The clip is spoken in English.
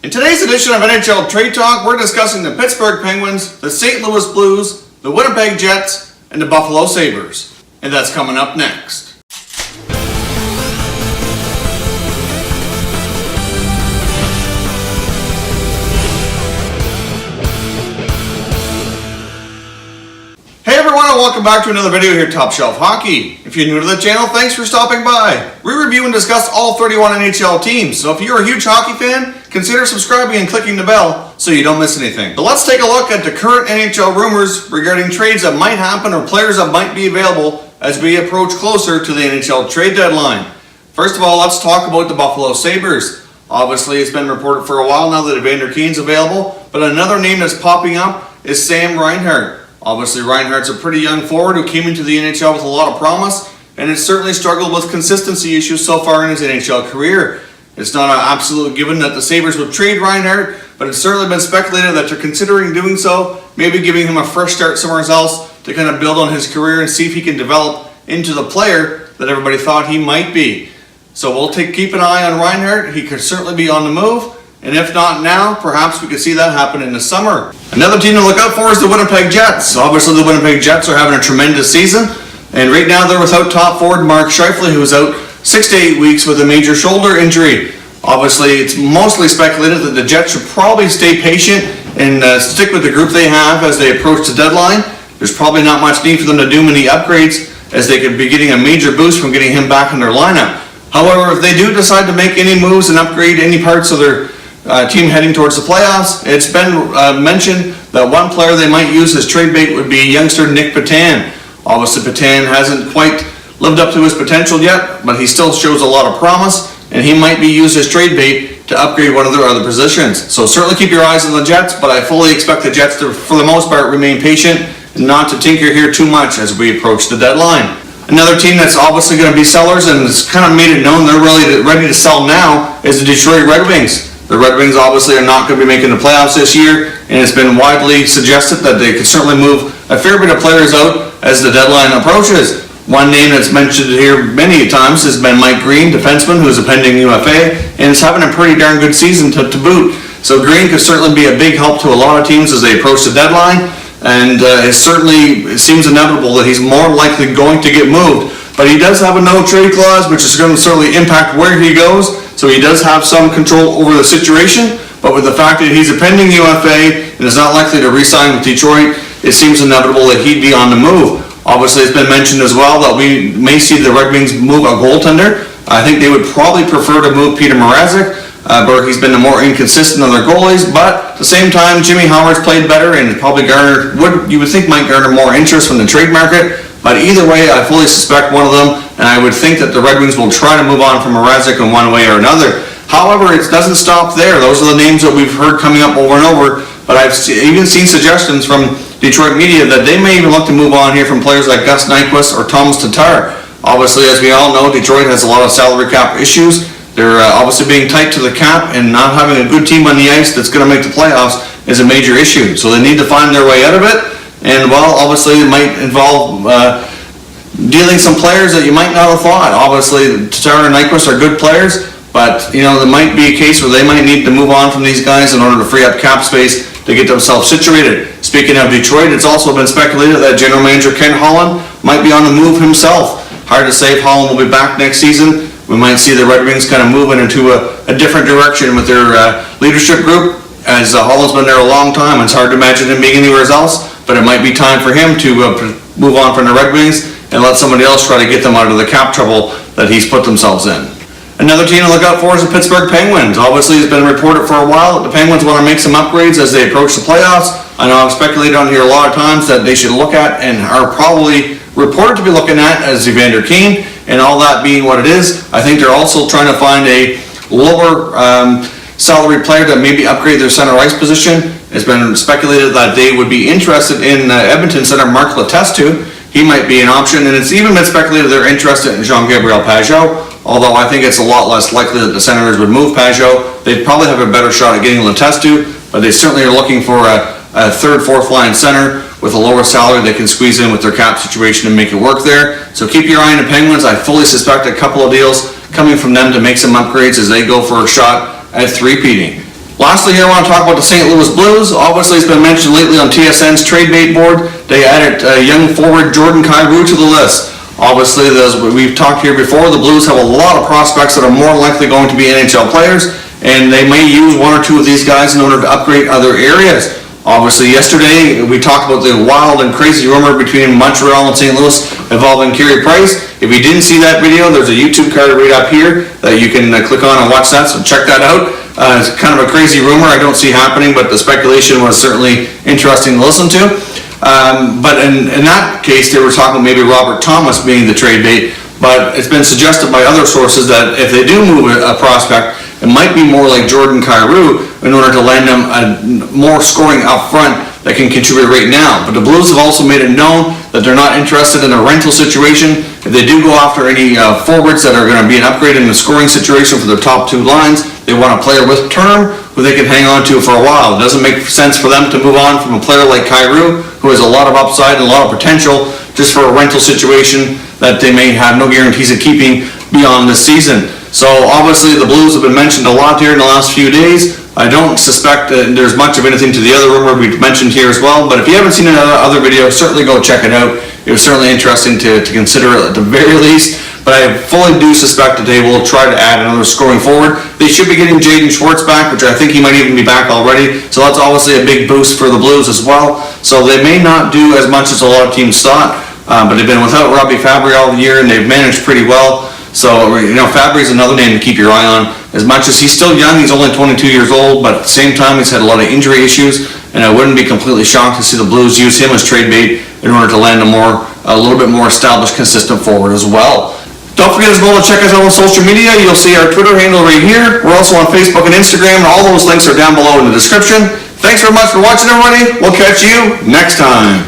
In today's edition of NHL Trade Talk, we're discussing the Pittsburgh Penguins, the St. Louis Blues, the Winnipeg Jets, and the Buffalo Sabres. And that's coming up next. Hey everyone, and welcome back to another video here at Top Shelf Hockey. If you're new to the channel, thanks for stopping by. We review and discuss all 31 NHL teams, so if you're a huge hockey fan, consider subscribing and clicking the bell so you don't miss anything. But let's take a look at the current NHL rumors regarding trades that might happen or players that might be available as we approach closer to the NHL trade deadline. First of all, let's talk about the Buffalo Sabres. Obviously, it's been reported for a while now that Evander Kane's available, but another name that's popping up is Sam Reinhart. Obviously, Reinhart's a pretty young forward who came into the NHL with a lot of promise and has certainly struggled with consistency issues so far in his NHL career. It's not an absolute given that the Sabres would trade Reinhart, but it's certainly been speculated that they're considering doing so, maybe giving him a fresh start somewhere else to kind of build on his career and see if he can develop into the player that everybody thought he might be. So we'll keep an eye on Reinhart. He could certainly be on the move. And if not now, perhaps we could see that happen in the summer. Another team to look out for is the Winnipeg Jets. Obviously, the Winnipeg Jets are having a tremendous season. And right now, they're without top forward Mark Letestu, who is out 6 to 8 weeks with a major shoulder injury. Obviously, it's mostly speculated that the Jets should probably stay patient and stick with the group they have as they approach the deadline. There's probably not much need for them to do many upgrades, as they could be getting a major boost from getting him back in their lineup. However, if they do decide to make any moves and upgrade any parts of their team heading towards the playoffs, it's been mentioned that one player they might use as trade bait would be youngster Nic Petan. Obviously, Petan hasn't quite lived up to his potential yet, but he still shows a lot of promise, and he might be used as trade bait to upgrade one of their other positions. So certainly keep your eyes on the Jets, but I fully expect the Jets to, for the most part, remain patient and not to tinker here too much as we approach the deadline. Another team that's obviously going to be sellers and has kind of made it known they're really ready to sell now is the Detroit Red Wings. The Red Wings obviously are not going to be making the playoffs this year, and it's been widely suggested that they could certainly move a fair bit of players out as the deadline approaches. One name that's mentioned here many times has been Mike Green, defenseman, who's a pending UFA, and is having a pretty darn good season to boot. So Green could certainly be a big help to a lot of teams as they approach the deadline, and it seems inevitable that he's more likely going to get moved. But he does have a no-trade clause, which is going to certainly impact where he goes. So he does have some control over the situation, but with the fact that he's a pending UFA and is not likely to re-sign with Detroit, it seems inevitable that he'd be on the move. Obviously, it's been mentioned as well that we may see the Red Wings move a goaltender. I think they would probably prefer to move Peter Mrazek, but he's been the more inconsistent of their goalies. But at the same time, Jimmy Howard's played better and probably you would think might garner more interest from the trade market. But either way, I fully suspect one of them, and I would think that the Red Wings will try to move on from Mrazek in one way or another. However, it doesn't stop there. Those are the names that we've heard coming up over and over, but I've even seen suggestions from Detroit media that they may even look to move on here from players like Gus Nyquist or Thomas Tatar. Obviously, as we all know, Detroit has a lot of salary cap issues. They're obviously being tight to the cap, and not having a good team on the ice that's going to make the playoffs is a major issue. So they need to find their way out of it. And well, obviously it might involve dealing some players that you might not have thought. Obviously, Tatar and Nyquist are good players, but there might be a case where they might need to move on from these guys in order to free up cap space to get themselves situated. Speaking of Detroit, it's also been speculated that general manager Ken Holland might be on the move himself. Hard to say if Holland will be back next season. We might see the Red Wings kind of moving into a different direction with their leadership group, as Holland's been there a long time. It's hard to imagine him being anywhere else, but it might be time for him to move on from the Red Wings and let somebody else try to get them out of the cap trouble that he's put themselves in. Another team to look out for is the Pittsburgh Penguins. Obviously, it's been reported for a while that the Penguins want to make some upgrades as they approach the playoffs. I know I've speculated on here a lot of times that they should look at and are probably reported to be looking at as Evander Kane, and all that being what it is. I think they're also trying to find a lower salary player to maybe upgrade their center ice position. It's been speculated that they would be interested in Edmonton center Mark Letestu. He might be an option, and it's even been speculated they're interested in JG Pageau, although I think it's a lot less likely that the Senators would move Pageau. They'd probably have a better shot at getting Letestu, but they certainly are looking for a third, fourth line center with a lower salary they can squeeze in with their cap situation and make it work there. So keep your eye on the Penguins. I fully suspect a couple of deals coming from them to make some upgrades as they go for a shot at three-peating. Lastly, here I want to talk about the St. Louis Blues. Obviously, it's been mentioned lately on TSN's trade bait board. They added young forward Jordan Kyrou to the list. Obviously, as we've talked here before, the Blues have a lot of prospects that are more likely going to be NHL players, and they may use one or two of these guys in order to upgrade other areas. Obviously, yesterday we talked about the wild and crazy rumor between Montreal and St. Louis involving Carey Price. If you didn't see that video, there's a YouTube card right up here that you can click on and watch that, so check that out. It's kind of a crazy rumor I don't see happening, but the speculation was certainly interesting to listen to. But in that case, they were talking maybe Robert Thomas being the trade bait, but it's been suggested by other sources that if they do move a prospect, it might be more like Jordan Kyrou in order to land them more scoring up front that can contribute right now. But the Blues have also made it known that they're not interested in a rental situation. If they do go after any forwards that are going to be an upgrade in the scoring situation for their top two lines, they want a player with term who they can hang on to for a while. It doesn't make sense for them to move on from a player like Kyrou, who has a lot of upside and a lot of potential, just for a rental situation that they may have no guarantees of keeping beyond this season. So obviously the Blues have been mentioned a lot here in the last few days. I don't suspect that there's much of anything to the other rumor we've mentioned here as well, but if you haven't seen another video, certainly go check it out. It was certainly interesting to consider it at the very least, but I fully do suspect that they will try to add another scoring forward. They should be getting Jaden Schwartz back, which I think he might even be back already, so that's obviously a big boost for the Blues as well. So they may not do as much as a lot of teams thought, but they've been without Robbie Fabry all year, and they've managed pretty well. So, Fabry's another name to keep your eye on. As much as he's still young, he's only 22 years old, but at the same time, he's had a lot of injury issues, and I wouldn't be completely shocked to see the Blues use him as trade bait in order to land a little bit more established, consistent forward as well. Don't forget as well to check us out on social media. You'll see our Twitter handle right here. We're also on Facebook and Instagram, and all those links are down below in the description. Thanks very much for watching, everybody. We'll catch you next time.